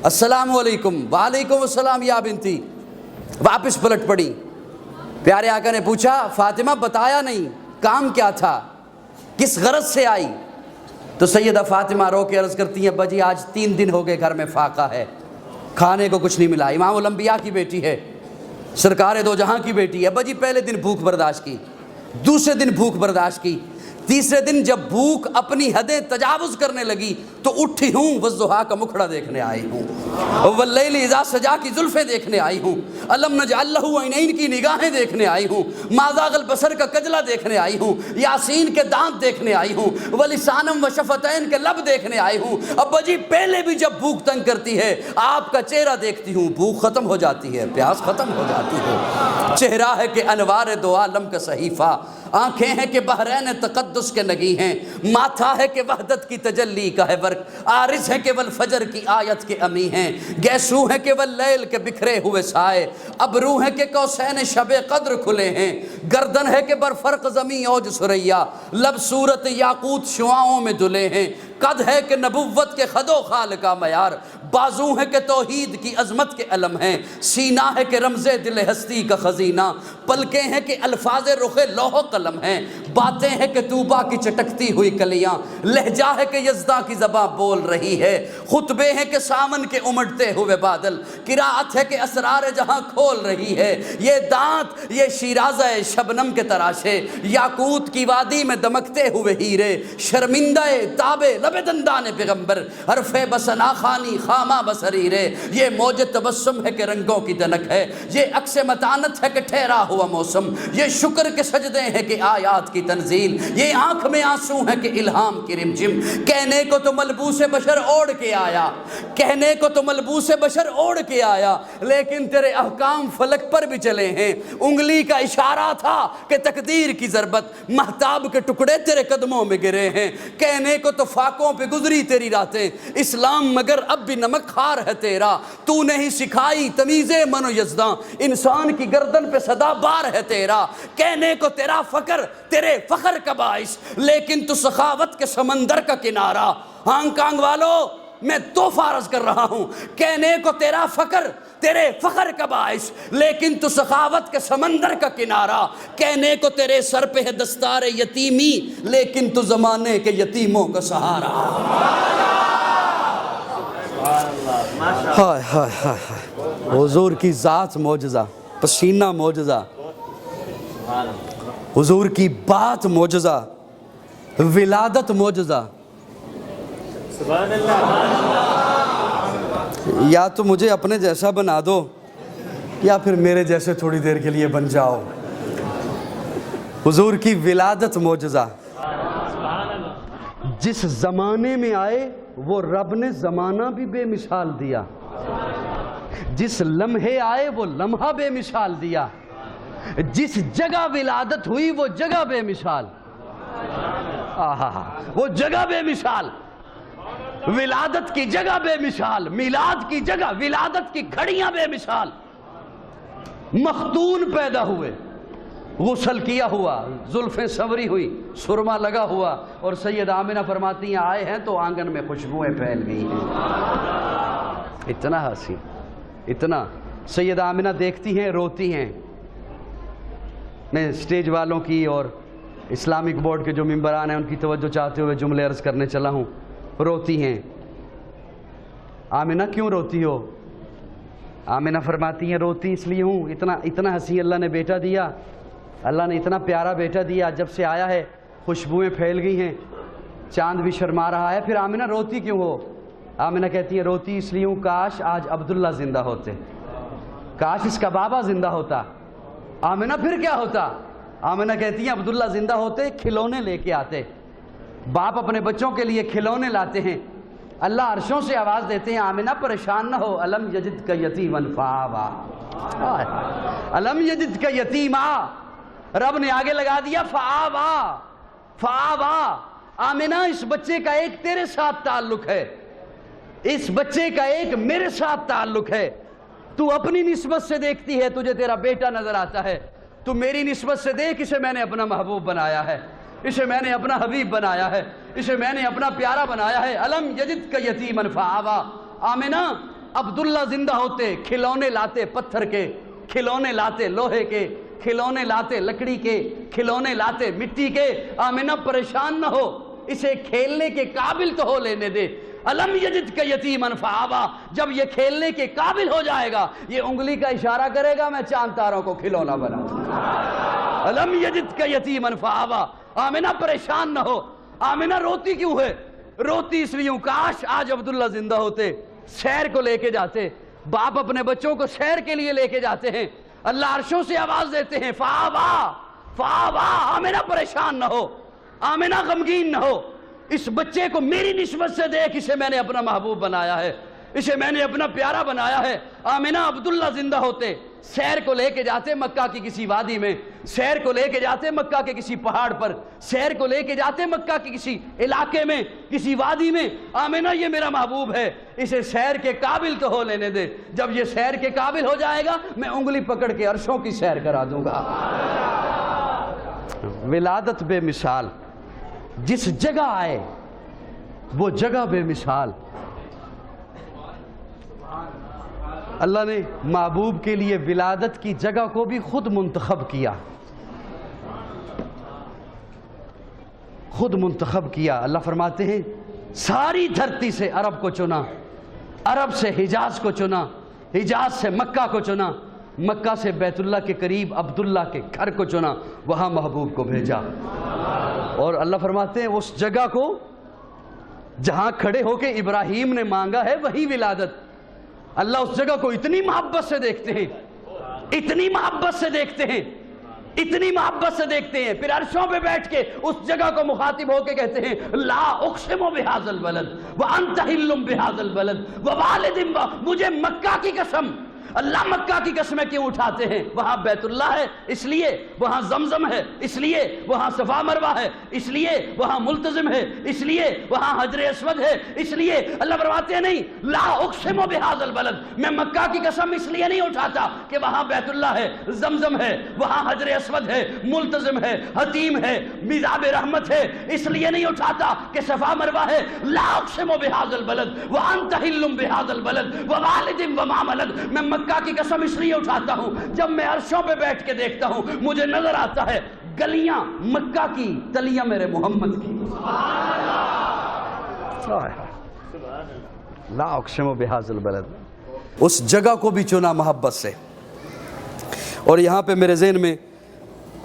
السلام علیکم۔ وعلیکم السلام یا بنتی۔ واپس پلٹ پڑی۔ پیارے آقا نے پوچھا فاطمہ بتایا نہیں، کام کیا تھا، کس غرض سے آئی؟ تو سیدہ فاطمہ رو کے عرض کرتی ہیں ابا جی آج 3 دن ہو گئے گھر میں فاقہ ہے، کھانے کو کچھ نہیں ملا۔ امام الانبیاء کی بیٹی ہے، سرکار دو جہاں کی بیٹی ہے۔ ابا جی پہلے دن بھوک برداشت کی، دوسرے دن بھوک برداشت کی، تیسرے دن جب بھوک اپنی حدیں تجاوز کرنے لگی تو اٹھی ہوں، والضحیٰ کا مکھڑا دیکھنے آئی ہوں، واللیل اذا سجا کی زلفیں دیکھنے آئی ہوں، الم نجعل لہ عینین کی نگاہیں دیکھنے آئی ہوں، ما ذاق البصر کا کجلہ دیکھنے آئی ہوں، یاسین کے دانت دیکھنے آئی ہوں، ولسانم و شفتین کے لب دیکھنے آئی ہوں۔ ابا جی پہلے بھی جب بھوک تنگ کرتی ہے آپ کا چہرہ دیکھتی ہوں، بھوک ختم ہو جاتی ہے، پیاس ختم ہو جاتی ہے۔ چہرہ ہے کہ انوار دو عالم کا صحیفہ، آنکھیں ہیں کہ بحرین تقدس کے نگی ہیں، ماتھا ہے کہ وحدت کی تجلی کا ہے ورق، عارض ہے کہ والفجر کی آیت کے امی ہیں، گیسو ہے کہ واللیل کے بکھرے ہوئے سائے، ابرو ہے کہ قوسین شب قدر کھلے ہیں، گردن ہے کہ برفرق زمین اوج سریا، لب صورت یاقوت شعاؤں میں دھلے ہیں، قد ہے کہ نبوت کے خد و خال کا معیار، بازو ہے کہ توحید کی عظمت کے علم ہیں، سینہ ہے کہ رمز دل ہستی کا خزینہ، پلکیں ہیں کہ الفاظ رخ لوح و قلم ہیں، باتیں ہیں کہ طوبا کی چٹکتی ہوئی کلیاں، لہجہ ہے کہ یزداں کی زباں بول رہی ہے، خطبے ہیں کہ سامن کے امڑتے ہوئے بادل، قراءت ہے کہ اسرار جہاں کھول رہی ہے، یہ دانت یہ شیرازہ شبنم کے تراشے، یاقوت کی وادی میں دمکتے ہوئے ہیرے، شرمندہ تابے لب دندان پیغمبر، حرف بسنا خانی خامہ بصریرے، یہ موج تبسم ہے کہ رنگوں کی دنک ہے، یہ عکس متانت ہے کہ ٹھہرا ہوا موسم، یہ شکر کے سجدے ہیں کہ آیات کی تنزیل، یہ آنکھ میں آنسو ہے کہ الہام کی رمجم، کہنے کو تو ملبوس بشر اوڑھ کے آیا، کہنے کو تو ملبوس بشر اوڑھ کے آیا، لیکن تیرے احکام فلک پر بھی چلے ہیں، انگلی کا اشارہ تھا کہ تقدیر کی ضربت، مہتاب کے ٹکڑے تیرے قدموں میں گرے ہیں، کہنے کو تو فاقوں پہ گزری تیری راتیں، اسلام مگر اب بھی نمک خار ہے تیرا، تو نے ہی سکھائی تمیز من و یزداں، انسان کی گردن پہ صدا بار ہے تیرا، کہنے کو تیرا فقر تیرے فخر کا باعث، لیکن تو سخاوت کے سمندر کا کنارہ، ہانگ کانگ والو میں تحفہ عرض کر رہا ہوں، کہنے کو تیرا فقر تیرے فخر کا باعث، لیکن تو سخاوت کے سمندر کا کنارہ، کہنے کو تیرے سر پہ ہے دستار یتیمی، لیکن تو زمانے کے یتیموں کا سہارا۔ ہائے ہائے ہائے، حضور کی ذات معجزہ، پسینہ معجزہ، حضور کی بات معجزہ، ولادت معجزہ۔ سبحان اللہ۔ یا تو مجھے اپنے جیسا بنا دو یا پھر میرے جیسے تھوڑی دیر کے لیے بن جاؤ۔ حضور کی ولادت معجزہ، جس زمانے میں آئے وہ رب نے زمانہ بھی بے مثال دیا، جس لمحے آئے وہ لمحہ بے مثال دیا، جس جگہ ولادت ہوئی وہ جگہ بے مثال، وہ جگہ بے مثال، ولادت کی جگہ بے مثال، میلاد کی جگہ، ولادت کی گھڑیاں بے مثال، مختون پیدا ہوئے، غسل کیا ہوا، زلفیں سنوری ہوئی، سرما لگا ہوا، اور سید آمنہ فرماتی ہیں آئے ہیں تو آنگن میں خوشبوئیں پھیل گئی ہیں۔ اتنا حسین، اتنا۔ سید آمنہ دیکھتی ہیں روتی ہیں۔ میں سٹیج والوں کی اور اسلامک بورڈ کے جو ممبران ہیں ان کی توجہ چاہتے ہوئے جملے عرض کرنے چلا ہوں۔ روتی ہیں۔ آمنہ کیوں روتی ہو؟ آمنہ فرماتی ہیں روتی اس لیے ہوں، اتنا حسین اللہ نے بیٹا دیا، اللہ نے اتنا پیارا بیٹا دیا, جب سے آیا ہے خوشبوئیں پھیل گئی ہیں, چاند بھی شرما رہا ہے. پھر آمنہ روتی کیوں ہو؟ آمنہ کہتی ہے روتی اس لیے ہوں کاش آج عبداللہ زندہ ہوتے, کاش اس کا بابا زندہ ہوتا. آمنہ پھر کیا ہوتا؟ آمنہ کہتی ہیں عبداللہ زندہ ہوتے کھلونے لے کے آتے. باپ اپنے بچوں کے لیے کھلونے لاتے ہیں, اللہ عرشوں سے آواز دیتے ہیں آمنہ پریشان نہ ہو, الم یجدک یتیما فآویٰ, الم یجدک یتیما, رب نے آگے لگا دیا فآویٰ, فآویٰ. آمنہ اس بچے کا ایک تیرے ساتھ تعلق ہے, اس بچے کا ایک میرے ساتھ تعلق ہے. تو اپنی نسبت سے دیکھتی ہے تجھے تیرا بیٹا نظر آتا ہے, تو میری نسبت سے دیکھ اسے میں نے اپنا محبوب بنایا ہے, اسے میں نے اپنا حبیب بنایا ہے, اسے میں نے اپنا پیارا بنایا ہے. الم یجدک یتیما فآویٰ. آمنہ عبداللہ زندہ ہوتے کھلونے لاتے, پتھر کے کھلونے لاتے, لوہے کے کھلونے لاتے, لکڑی کے کھلونے لاتے, مٹی کے. آمنہ پریشان نہ ہو, اسے کھیلنے کے قابل تو ہو لینے دے. الم یجدک یتیما فآویٰ, جب یہ کھیلنے کے قابل ہو جائے گا یہ انگلی کا اشارہ کرے گا, میں چاند تاروں کو کھلونا بنا دوں گا. الم یجدک یتیما فآویٰ. آمنہ پریشان نہ ہو. آمنہ روتی کیوں ہے؟ روتی اس لیے ہوں کاش آج عبداللہ زندہ ہوتے, سیر کو لے کے جاتے. باپ اپنے بچوں کو سیر کے لیے لے کے جاتے ہیں, اللہ عرشوں سے آواز دیتے ہیں فآویٰ, فآویٰ. آمنہ پریشان نہ ہو, آمنہ غمگین نہ ہو, اس بچے کو میری نسبت سے دیکھ, اسے میں نے اپنا محبوب بنایا ہے, اسے میں نے اپنا پیارا بنایا ہے. آمنہ عبداللہ زندہ ہوتے سیر کو لے کے جاتے مکہ کی کسی وادی میں, سیر کو لے کے جاتے مکہ کے کسی پہاڑ پر, سیر کو لے کے جاتے مکہ کے کسی علاقے میں, کسی وادی میں. آمنہ یہ میرا محبوب ہے, اسے سیر کے قابل تو ہو لینے دے, جب یہ سیر کے قابل ہو جائے گا میں انگلی پکڑ کے عرشوں کی سیر کرا دوں گا. ولادت بے مثال, جس جگہ آئے وہ جگہ بے مثال. اللہ نے محبوب کے لیے ولادت کی جگہ کو بھی خود منتخب کیا, خود منتخب کیا. اللہ فرماتے ہیں ساری دھرتی سے عرب کو چنا, عرب سے حجاز کو چنا, حجاز سے مکہ کو چنا, مکہ سے بیت اللہ کے قریب عبداللہ کے گھر کو چنا, وہاں محبوب کو بھیجا. اور اللہ فرماتے ہیں اس جگہ کو جہاں کھڑے ہو کے ابراہیم نے مانگا ہے وہی ولادت. اللہ اس جگہ کو اتنی محبت سے دیکھتے ہیں, اتنی محبت سے دیکھتے ہیں, اتنی محبت سے دیکھتے ہیں. پھر عرشوں پہ بیٹھ کے اس جگہ کو مخاطب ہو کے کہتے ہیں لا اقسم بہذا البلد وانت حل بہذا البلد ووالد, مجھے مکہ کی قسم. اللہ مکہ کی قسمیں کیوں اٹھاتے ہیں؟ وہاں بیت اللہ ہے اس لیے, وہاں زمزم ہے اس لیے, وہاں صفا مروہ ہے اس لیے, وہاں ملتزم ہے اس لیے, وہاں حجر اسود ہے اس لیے. اللہ فرماتے ہیں نہیں, لا اقسم بہذا البلد, میں مکہ کی قسم اس لیے نہیں اٹھاتا کہ وہاں بیت اللہ ہے, زمزم ہے, وہاں حجر اسود ہے, ملتزم ہے, حتیم ہے, میزاب رحمت ہے, اس لیے نہیں اٹھاتا کہ صفا مروہ ہے. لا اقسم بہذا البلد وانت حل بہذا البلد ووالد وما ولد, میں مکہ کی قسم اس لیے اٹھاتا ہوں جب میں عرشوں پہ بیٹھ کے دیکھتا ہوں مجھے نظر آتا ہے گلیاں مکہ کی, تلیاں میرے محمد کی. لا اقسم بہذا البلد, اس جگہ کو بھی چنا محبت سے. اور یہاں پہ میرے ذہن میں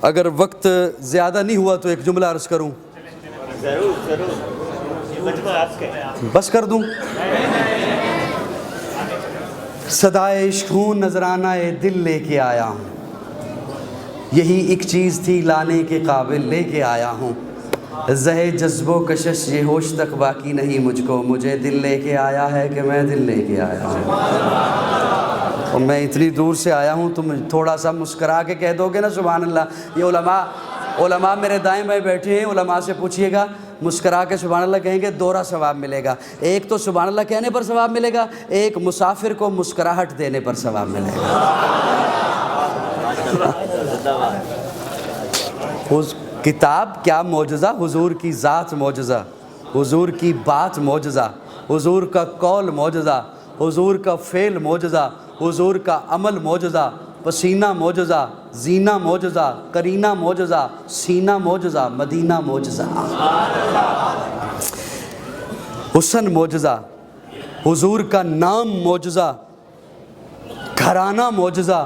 اگر وقت زیادہ نہیں ہوا تو ایک جملہ عرض کروں. بس کر دوں. صدائے عشق ہوں نذرانہ دل لے کے آیا ہوں, یہی ایک چیز تھی لانے کے قابل لے کے آیا ہوں. زہ جذب و کشش یہ ہوش تک باقی نہیں مجھ کو, مجھے دل لے کے آیا ہے کہ میں دل لے کے آیا ہوں. اور میں اتنی دور سے آیا ہوں, تم تھوڑا سا مسکرا کے کہہ دو گے نا سبحان اللہ. یہ علماء میرے دائیں بائیں بیٹھے ہیں, علماء سے پوچھئے گا, مسکرا کے سبحان اللہ کہیں گے دوہرا ثواب ملے گا. ایک تو سبحان اللہ کہنے پر ثواب ملے گا, ایک مسافر کو مسکراہٹ دینے پر ثواب ملے گا. کتاب کیا معجزہ, حضور کی ذات معجزہ, حضور کی بات معجزہ, حضور کا قول معجزہ, حضور کا فعل معجزہ, حضور کا عمل معجزہ, پسینہ معجزہ, زینہ معجزہ, کرینہ معجزہ, سینہ معجزہ, مدینہ معجزہ, حسن معجزہ, حضور کا نام معجزہ, گھرانہ معجزہ,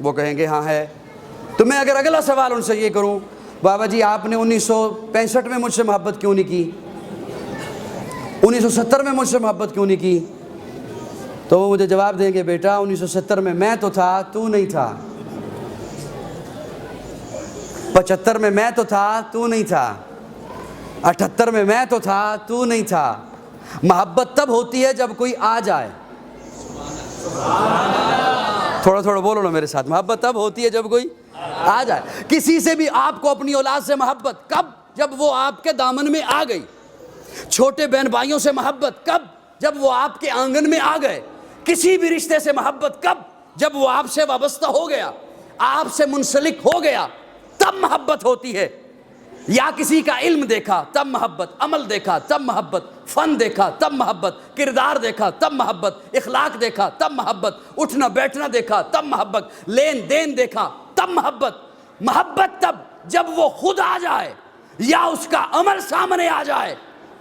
وہ کہیں گے ہاں ہے۔ تو میں اگر اگلا سوال ان سے یہ کروں، بابا جی آپ نے 1965 میں مجھ سے محبت کیوں نہیں کی، 1970 میں مجھ سے محبت کیوں نہیں کی، تو وہ مجھے جواب دیں گے بیٹا 1970 میں تو تھا تو نہیں تھا، 75 میں تو تھا تو نہیں تھا، 78 میں تو تھا تو نہیں تھا۔ محبت تب ہوتی ہے جب کوئی آ جائے، تھوڑا تھوڑا بولو نا میرے ساتھ، محبت تب ہوتی ہے جب کوئی آ جائے۔ کسی سے بھی آپ کو اپنی اولاد سے محبت کب؟ جب وہ آپ کے دامن میں آ گئی۔ چھوٹے بہن بھائیوں سے محبت کب؟ جب وہ آپ کے آنگن میں آ گئے۔ کسی بھی رشتے سے محبت کب؟ جب وہ آپ سے وابستہ ہو گیا، آپ سے منسلک ہو گیا، تب محبت ہوتی ہے۔ یا کسی کا علم دیکھا تب محبت، عمل دیکھا تب محبت، فن دیکھا تب محبت، کردار دیکھا تب محبت، اخلاق دیکھا تب محبت، اٹھنا بیٹھنا دیکھا تب محبت، لین دین دیکھا تب محبت۔ محبت تب جب وہ خود آ جائے یا اس کا عمل سامنے آ جائے،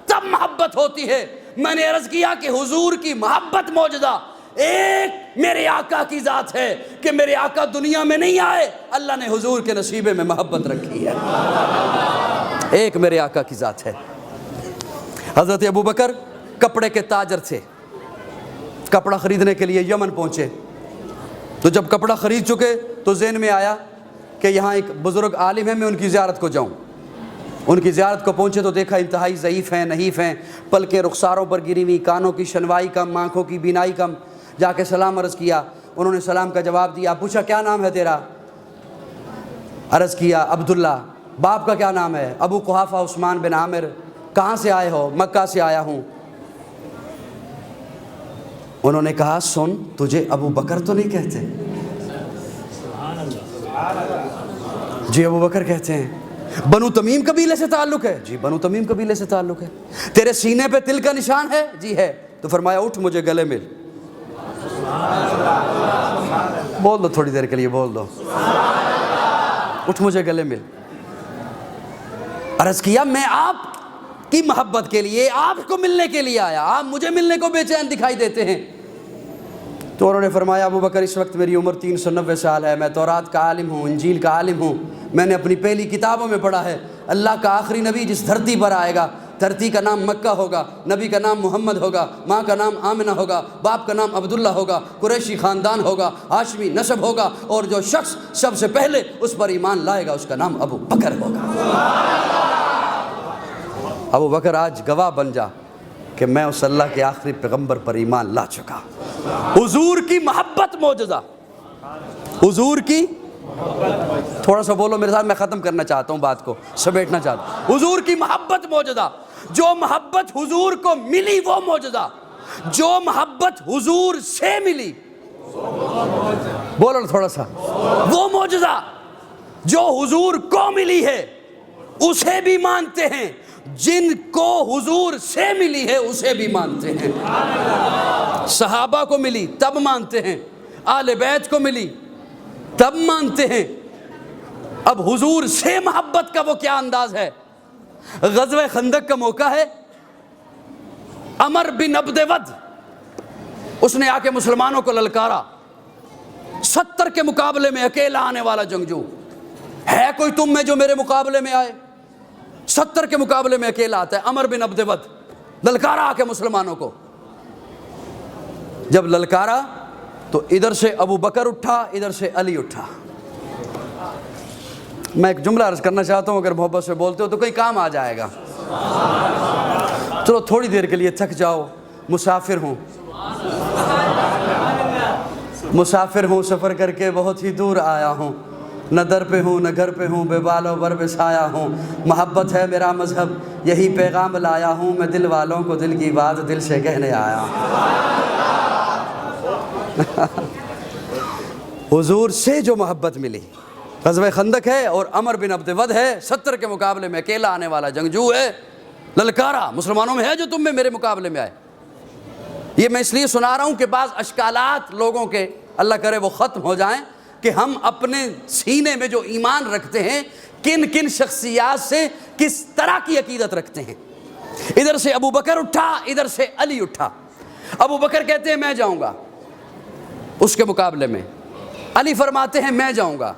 تب محبت ہوتی ہے۔ میں نے عرض کیا کہ حضور کی محبت موجودہ ایک میرے آقا کی ذات ہے کہ میرے آقا دنیا میں نہیں آئے، اللہ نے حضور کے نصیبے میں محبت رکھی ہے، ایک میرے آقا کی ذات ہے۔ حضرت ابوبکر کپڑے کے تاجر تھے، کپڑا خریدنے کے لیے یمن پہنچے، تو جب کپڑا خرید چکے تو ذہن میں آیا کہ یہاں ایک بزرگ عالم ہے، میں ان کی زیارت کو جاؤں۔ ان کی زیارت کو پہنچے تو دیکھا انتہائی ضعیف ہیں، نحیف ہیں، پلکیں رخساروں پر گری ہوئی، کانوں کی شنوائی کم، آنکھوں کی بینائی کم۔ جا کے سلام عرض کیا، انہوں نے سلام کا جواب دیا، پوچھا کیا نام ہے تیرا؟ عرض کیا عبداللہ۔ باپ کا کیا نام ہے؟ ابو قحافہ عثمان بن عامر۔ کہاں سے آئے ہو؟ مکہ سے آیا ہوں۔ انہوں نے کہا سن، تجھے ابو بکر تو نہیں کہتے؟ جی ابو بکر کہتے ہیں۔ بنو تمیم قبیلے سے تعلق ہے؟ جی بنو تمیم قبیلے سے تعلق ہے۔ تیرے سینے پہ تل کا نشان ہے؟ جی ہے۔ تو فرمایا اٹھ مجھے گلے مل۔ بول دو تھوڑی دیر کے لیے، بول دو، اٹھ مجھے گلے مل۔ عرض کیا میں آپ کی محبت کے لیے، آپ کو ملنے کے لیے آیا، آپ مجھے ملنے کو بے چین دکھائی دیتے ہیں۔ تو انہوں نے فرمایا ابو بکر اس وقت میری عمر 390 سال ہے، میں تورات کا عالم ہوں، انجیل کا عالم ہوں، میں نے اپنی پہلی کتابوں میں پڑھا ہے اللہ کا آخری نبی جس دھرتی پر آئے گا، دھرتی کا نام مکہ ہوگا، نبی کا نام محمد ہوگا، ماں کا نام آمنہ ہوگا، باپ کا نام عبداللہ ہوگا، قریشی خاندان ہوگا، ہاشمی نسب ہوگا، اور جو شخص سب سے پہلے اس پر ایمان لائے گا اس کا نام ابو بکر ہوگا۔ ابو بکر آج گواہ بن جا کہ میں اس اللہ کے آخری پیغمبر پر ایمان لا چکا۔ حضور کی محبت معجزہ، حضور کی، تھوڑا سا بولو میرے ساتھ، میں ختم کرنا چاہتا ہوں بات کو، سمیٹنا چاہتا ہوں۔ حضور کی محبت معجزہ، جو محبت حضور کو ملی وہ معجزہ، جو محبت حضور سے ملی، بولو تھوڑا سا، وہ معجزہ جو حضور کو ملی ہے اسے بھی مانتے ہیں، جن کو حضور سے ملی ہے اسے بھی مانتے ہیں۔ صحابہ کو ملی تب مانتے ہیں، آل بیت کو ملی تب مانتے ہیں۔ اب حضور سے محبت کا وہ کیا انداز ہے؟ غزوہ خندق کا موقع ہے، عمر بن عبد ود اس نے آ کے مسلمانوں کو للکارا، 70 کے مقابلے میں اکیلا آنے والا جنگجو ہے کوئی تم میں جو میرے مقابلے میں آئے؟ 70 کے مقابلے میں اکیلا آتا ہے عمر بن عبد ود، للکارا آ کے مسلمانوں کو۔ جب للکارا تو ادھر سے ابو بکر اٹھا، ادھر سے علی اٹھا۔ میں ایک جملہ عرض کرنا چاہتا ہوں، اگر محبت سے بولتے ہو تو کوئی کام آ جائے گا۔ چلو تھوڑی دیر کے لیے تھک جاؤ، مسافر ہوں، مسافر ہوں، سفر کر کے بہت ہی دور آیا ہوں، نہ در پہ ہوں نہ گھر پہ ہوں، بے بال و بر بے سایہ ہوں، محبت ہے میرا مذہب یہی پیغام لایا ہوں، میں دل والوں کو دل کی بات دل سے کہنے آیا ہوں۔ حضور سے جو محبت ملی، غزوہ خندق ہے اور عمر بن عبد ود ہے، 70 کے مقابلے میں اکیلا آنے والا جنگجو ہے، للکارا مسلمانوں میں ہے جو تم میں میرے مقابلے میں آئے۔ یہ میں اس لیے سنا رہا ہوں کہ بعض اشکالات لوگوں کے اللہ کرے وہ ختم ہو جائیں، کہ ہم اپنے سینے میں جو ایمان رکھتے ہیں کن کن شخصیات سے کس طرح کی عقیدت رکھتے ہیں۔ ادھر سے ابو بکر اٹھا، ادھر سے علی اٹھا۔ ابو بکر کہتے ہیں میں جاؤں گا اس کے مقابلے میں، علی فرماتے ہیں میں جاؤں گا.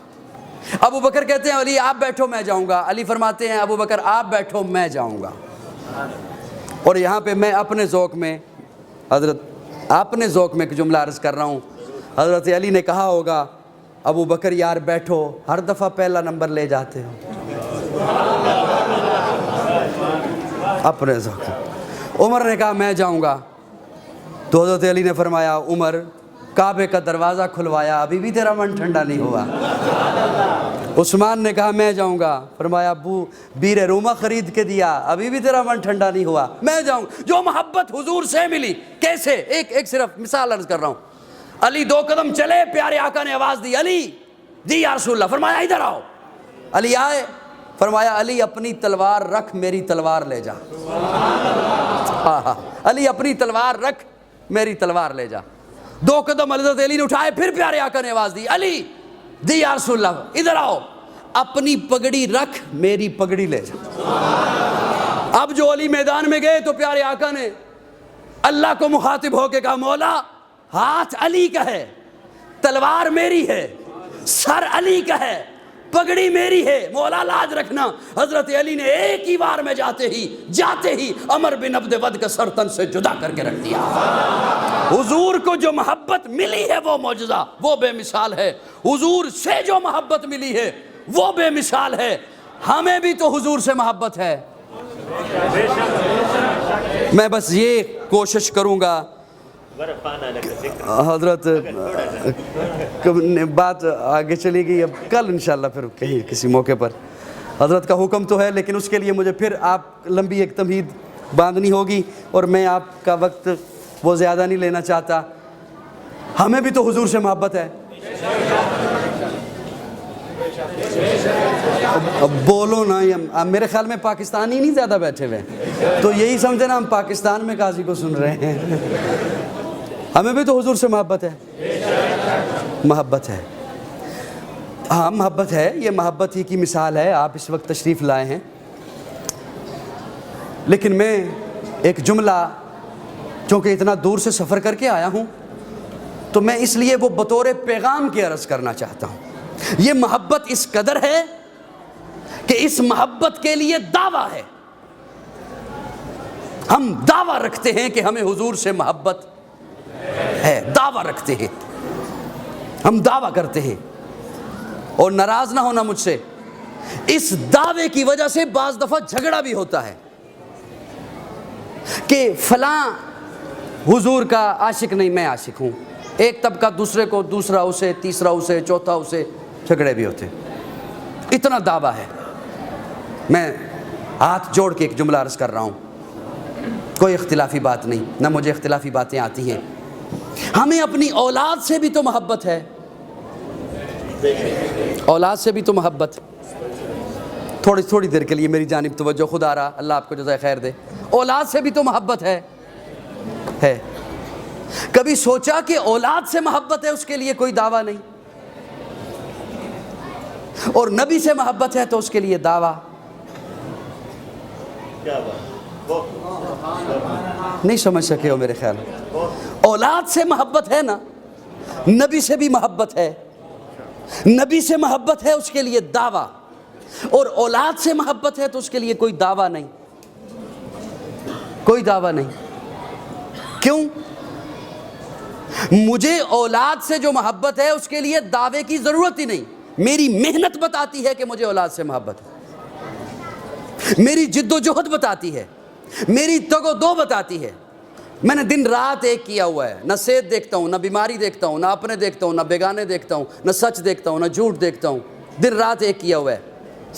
ابو بکر کہتے ہیں علی آپ بیٹھو میں جاؤں گا. علی فرماتے ہیں ابو بکر آپ بیٹھو میں جاؤں گا. اور یہاں پہ میں اپنے ذوق میں ایک جملہ عرض کر رہا ہوں. حضرت علی نے کہا ہوگا ابو بکر یار بیٹھو, ہر دفعہ پہلا نمبر لے جاتے ہو. اپنے ذوق. عمر نے کہا میں جاؤں گا. تو حضرت علی نے فرمایا عمر کعبے کا دروازہ کھلوایا, ابھی بھی تیرا من ٹھنڈا نہیں ہوا. عثمان نے کہا میں جاؤں گا. فرمایا ابو بیر روما خرید کے دیا, ابھی بھی تیرا من ٹھنڈا نہیں ہوا. میں جاؤں. جو محبت حضور سے ملی کیسے, ایک صرف مثال عرض کر رہا ہوں. علی 2 قدم چلے, پیارے آقا نے آواز دی علی, دی یا رسول اللہ. فرمایا ادھر آؤ. علی آئے. فرمایا علی اپنی تلوار رکھ, میری تلوار لے جا. علی اپنی تلوار رکھ, میری تلوار لے جا. 2 قدم حضرت علی نے اٹھائے, پھر پیارے آقا نے آواز دی علی, دی یا رسول اللہ, ادھر آؤ. اپنی پگڑی رکھ, میری پگڑی لے جا. اب جو علی میدان میں گئے تو پیارے آقا نے اللہ کو مخاطب ہو کے کہا مولا ہاتھ علی کا ہے, تلوار میری ہے, سر علی کا ہے, پگڑی میری ہے, مولا لاج رکھنا. حضرت علی نے ایک ہی بار میں جاتے ہی عمر بن عبد ود کا سر تن سے جدا کر کے رکھ دیا. حضور کو جو محبت ملی ہے وہ معجزہ, وہ بے مثال ہے. حضور سے جو محبت ملی ہے وہ بے مثال ہے. ہمیں بھی تو حضور سے محبت ہے. میں بس یہ کوشش کروں گا. حضرت بات آگے چلی گئی, اب کل انشاءاللہ پھر کہیں کسی موقع پر. حضرت کا حکم تو ہے لیکن اس کے لیے مجھے پھر آپ لمبی ایک تمہید باندھنی ہوگی, اور میں آپ کا وقت وہ زیادہ نہیں لینا چاہتا. ہمیں بھی تو حضور سے محبت ہے. اب بولو نا, میرے خیال میں پاکستانی نہیں زیادہ بیٹھے ہوئے, تو یہی سمجھے نا ہم پاکستان میں قاضی کو سن رہے ہیں. ہمیں بھی تو حضور سے محبت ہے. محبت ہے, ہاں محبت ہے. یہ محبت ہی کی مثال ہے. آپ اس وقت تشریف لائے ہیں, لیکن میں ایک جملہ, چونکہ اتنا دور سے سفر کر کے آیا ہوں تو میں اس لیے وہ بطور پیغام کے عرض کرنا چاہتا ہوں. یہ محبت اس قدر ہے کہ اس محبت کے لیے دعویٰ ہے. ہم دعویٰ رکھتے ہیں کہ ہمیں حضور سے محبت ہے, دعویٰ رکھتے ہیں, ہم دعویٰ کرتے ہیں. اور ناراض نہ ہونا مجھ سے, اس دعوے کی وجہ سے بعض دفعہ جھگڑا بھی ہوتا ہے کہ فلاں حضور کا عاشق نہیں, میں عاشق ہوں. ایک طبقہ دوسرے کو, دوسرا اسے, تیسرا اسے, چوتھا اسے, جھگڑے بھی ہوتے. اتنا دعویٰ ہے. میں ہاتھ جوڑ کے ایک جملہ عرض کر رہا ہوں, کوئی اختلافی بات نہیں, نہ مجھے اختلافی باتیں آتی ہیں. ہمیں اپنی اولاد سے بھی تو محبت ہے. اولاد سے بھی تو محبت. تھوڑی دیر کے لیے میری جانب توجہ, خدا رہا اللہ آپ کو جزائے خیر دے. اولاد سے بھی تو محبت ہے. کبھی سوچا کہ اولاد سے محبت ہے اس کے لیے کوئی دعویٰ نہیں, اور نبی سے محبت ہے تو اس کے لیے دعویٰ. نہیں سمجھ سکے ہو میرے خیال. اولاد سے محبت ہے نا, نبی سے بھی محبت ہے. نبی سے محبت ہے اس کے لیے دعویٰ, اور اولاد سے محبت ہے تو اس کے لیے کوئی دعویٰ نہیں. کوئی دعویٰ نہیں. کیوں؟ مجھے اولاد سے جو محبت ہے اس کے لیے دعوے کی ضرورت ہی نہیں. میری محنت بتاتی ہے کہ مجھے اولاد سے محبت ہے. میری جد و جہد بتاتی ہے, میری تگ و دو بتاتی ہے. میں نے دن رات ایک کیا ہوا ہے, نہ صحت دیکھتا ہوں, نہ بیماری دیکھتا ہوں, نہ اپنے دیکھتا ہوں, نہ بیگانے دیکھتا ہوں, نہ سچ دیکھتا ہوں, نہ جھوٹ دیکھتا ہوں. دن رات ایک کیا ہوا ہے.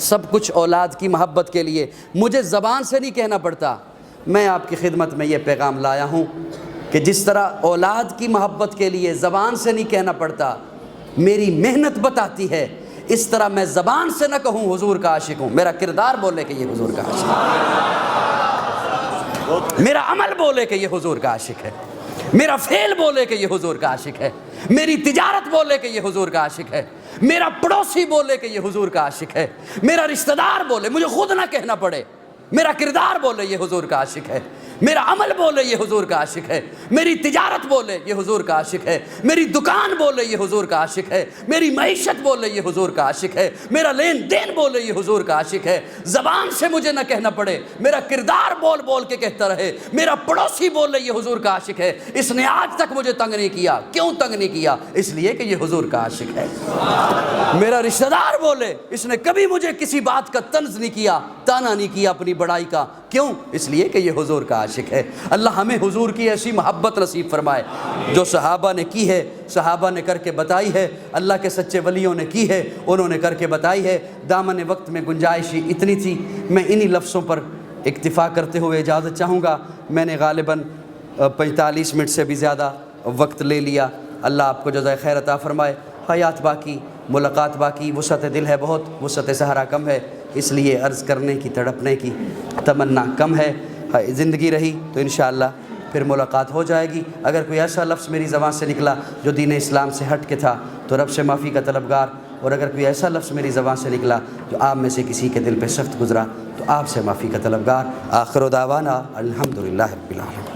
سب کچھ اولاد کی محبت کے لیے. مجھے زبان سے نہیں کہنا پڑتا. میں آپ کی خدمت میں یہ پیغام لایا ہوں کہ جس طرح اولاد کی محبت کے لیے زبان سے نہیں کہنا پڑتا, میری محنت بتاتی ہے, اس طرح میں زبان سے نہ کہوں حضور کا عاشق ہوں, میرا کردار بولے کہ یہ حضور کا عاشق ہے, میرا عمل بولے کہ یہ حضور کا عاشق ہے, میرا فعل بولے کہ یہ حضور کا عاشق ہے, میری تجارت بولے کہ یہ حضور کا عاشق ہے, میرا پڑوسی بولے کہ یہ حضور کا عاشق ہے, میرا رشتہ دار بولے, مجھے خود نہ کہنا پڑے, میرا کردار بولے یہ حضور کا عاشق ہے, میرا عمل بولے یہ حضور کا عاشق ہے، میری تجارت بولے یہ حضور کا عاشق ہے، میری دکان بولے یہ حضور کا عاشق ہے، میری معیشت بولے یہ حضور کا عاشق ہے، میرا لین دین بولے یہ حضور کا عاشق ہے، زبان سے مجھے نہ کہنا پڑے، میرا کردار بول بول کے کہتا رہے، میرا پڑوسی بولے یہ حضور کا عاشق ہے، اس نے آج تک مجھے تنگ نہیں کیا۔ کیوں تنگ نہیں کیا؟ اس لیے کہ یہ حضور کا عاشق ہے۔ میرا رشتہ دار بولے اس نے کبھی مجھے کسی بات کا طنز نہیں کیا، تانا نہیں کیا اپنی بڑائی کا۔ کیوں؟ اس لیے کہ یہ حضور کا عاشق ہے۔ اللہ ہمیں حضور کی ایسی محبت نصیب فرمائے جو صحابہ نے کی ہے، صحابہ نے کر کے بتائی ہے، اللہ کے سچے ولیوں نے کی ہے، انہوں نے کر کے بتائی ہے۔ دامن وقت میں گنجائش ہی اتنی تھی، میں انہی لفظوں پر اکتفا کرتے ہوئے اجازت چاہوں گا۔ میں نے غالباً 45 منٹ سے بھی زیادہ وقت لے لیا۔ اللہ آپ کو جزائے خیر عطا فرمائے۔ حیات باقی، ملاقات باقی، وسعت دل ہے بہت، وسعت سہرا کم ہے، اس لیے عرض کرنے کی، تڑپنے کی تمنا کم ہے۔ زندگی رہی تو انشاءاللہ پھر ملاقات ہو جائے گی۔ اگر کوئی ایسا لفظ میری زبان سے نکلا جو دین اسلام سے ہٹ کے تھا تو رب سے معافی کا طلبگار، اور اگر کوئی ایسا لفظ میری زبان سے نکلا جو آپ میں سے کسی کے دل پہ سخت گزرا تو آپ سے معافی کا طلبگار۔ آخر دعوانا الحمدللہ رب العالمین۔